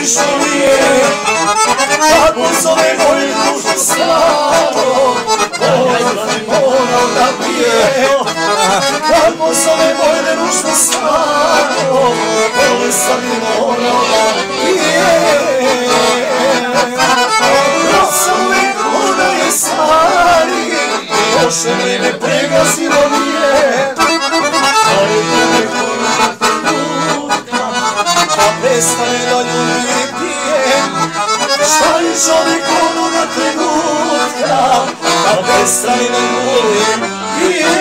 što nije, kako zove moje duše staro, Bora mi morao da pije. Kako zove moje duše staro, Bolestan mi morao da pije. Ja sam uvijek onaj stari, loše vreme pregazilo nije. Ali uvijek onaj trenutka, da prestane da ljubi pije. Šta je čovjek onoga trenutka, da prestane da ljubi pije.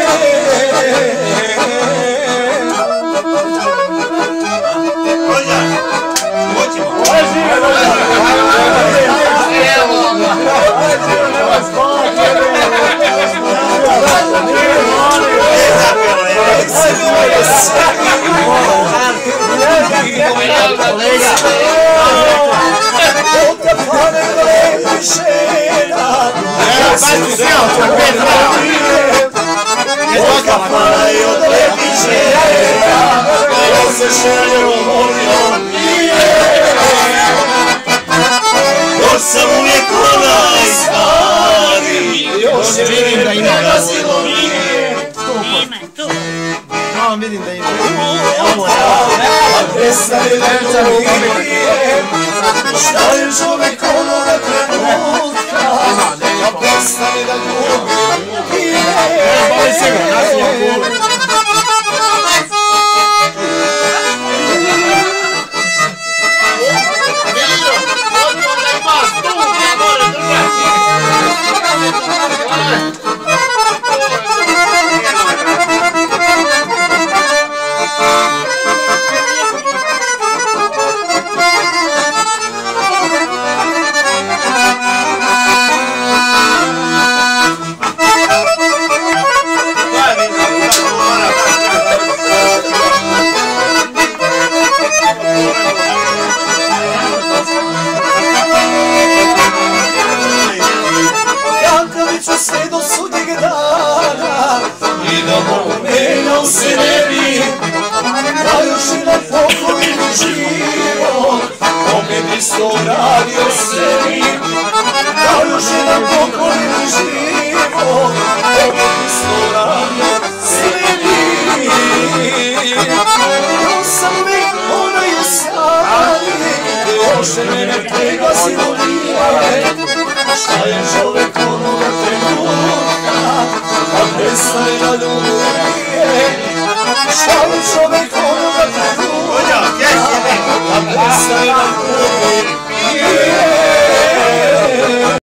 Još sam uvijek onaj stari, još vidim da ima gazilo nije. Ja vidim da ima. Prestane da ljubi pije. Šta je čovjek onoga trenutka, da prestane da ljubi pije. Sve do sudnjeg dana i da pomenjao se ne bi, da još i na pokoju život opet isto radio sebi. Da još i na pokoju život opet isto radio sebi. Ja sam uvijek onaj stari, loše mene pregazilo nije. Šta je čovjek onoga trenutka, da prestane da ljubi pije. Šta je